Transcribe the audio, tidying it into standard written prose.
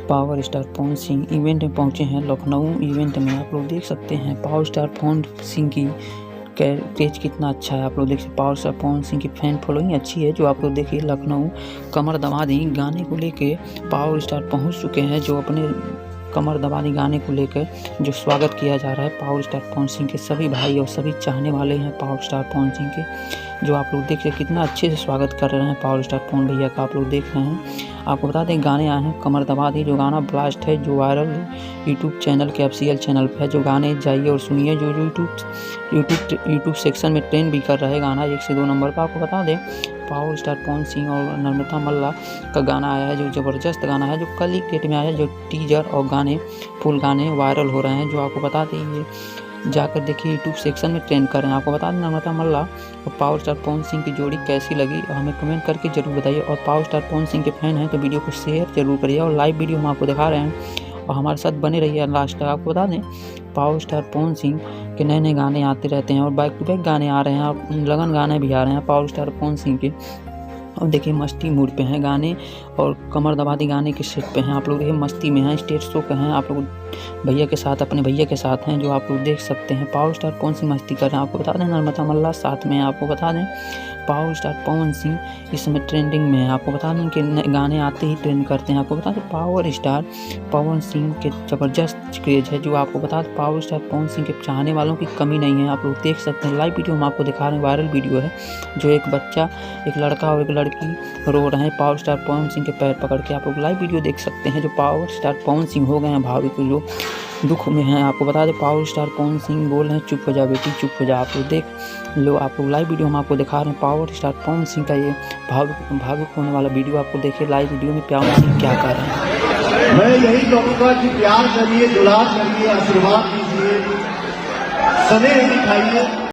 Power star Pawan Singh event में पहुंचे हैं लखनऊ। इवेंट में आप लोग देख सकते हैं पावर स्टार पवन सिंह की क्रेज कितना अच्छा है। आप लोग देखिए पावर स्टार पवन सिंह की फैन फॉलोइंग अच्छी है। जो आप लोग देखिए लखनऊ कमर दबा दी गाने को लेके पावर स्टार पहुंच चुके हैं। जो अपने कमर दबा दी गाने को लेकर जो स्वागत किया जा रहा है पावर स्टार पवन सिंह के सभी भाई और सभी चाहने वाले हैं पावर स्टार पवन सिंह के। जो आप लोग देख रहे हैं कितना अच्छे से स्वागत कर रहे हैं पावर स्टार पवन भैया का। आप लोग देख रहे हैं। आपको बता दें गाने आए हैं कमर दबा दी जो गाना ब्लास्ट है जो वायरल यूट्यूब चैनल के ऑफिशियल चैनल पर है। जो गाने जाइए और सुनिए जो यूट्यूब सेक्शन में ट्रेंड भी कर रहा है गाना 1 से 2 नंबर पर। आपको बता दें पावर स्टार पवन सिंह और नम्रता मल्ला का गाना आया है जो ज़बरदस्त गाना है जो कल ही डेट में आया है। जो टीजर और गाने फुल गाने वायरल हो रहे हैं। जो आपको बता दें ये जाकर देखिए यूट्यूब सेक्शन में ट्रेंड कर रहे हैं। आपको बता दें नम्रता मल्ला और पावर स्टार पवन सिंह की जोड़ी कैसी लगी और हमें कमेंट करके जरूर बताइए। और पावर स्टार पवन सिंह के फैन हैं तो वीडियो को शेयर जरूर करिए और लाइव वीडियो हम आपको दिखा रहे हैं और हमारे साथ बने रहिए लास्ट तक। आपको बता दें पावर स्टार पवन सिंह के नए नए गाने आते रहते हैं और बैक टू बैक गाने आ रहे हैं और लगन गाने भी आ रहे हैं पावर स्टार पवन सिंह के। और देखिए मस्ती मूड पे हैं गाने और कमर दबा दी गाने के सेट पे हैं। आप लोग देखिए मस्ती में हैं, स्टेज शो पे हैं। आप लोग भैया के साथ अपने भैया के साथ हैं जो आप लोग देख सकते हैं। पावर स्टार पवन सिंह मस्ती कर रहे हैं। आपको बता दें नम्रता मल्ला साथ में। आपको बता दें पावर स्टार पवन सिंह इस समय ट्रेंडिंग में है। आपको बता दें कि गाने आते ही ट्रेंड करते हैं। आपको बता दें पावर स्टार पवन सिंह के ज़बरदस्त क्रेज है। जो आपको बता दें पावर स्टार पवन सिंह के चाहने वालों की कमी नहीं है। आप लोग देख सकते हैं लाइव वीडियो हम आपको दिखा रहे हैं वायरल वीडियो है। जो एक बच्चा एक लड़का और एक लड़की रो रहे हैं पावर स्टार पवन सिंह के पैर पकड़ के। आप लोग लाइव वीडियो देख सकते हैं। जो पावर स्टार पवन सिंह हो गए हैं भावुक जो दुख में हैं। आपको बता दें पावर स्टार पवन सिंह बोल रहे हैं चुप हो जा बेटी चुप हो जा। आप लोग देख लो। आप लोग लाइव वीडियो हम आपको दिखा रहे हैं पावर स्टार पवन सिंह का ये भावुक होने वाला वीडियो। आपको देखिए लाइव वीडियो में पवन सिंह क्या कर रहे हैं। मैं यही कहूँगा कि प्यार करिए, दुलार करिए, आशीर्वाद दीजिए, स्नेह दिखाइए।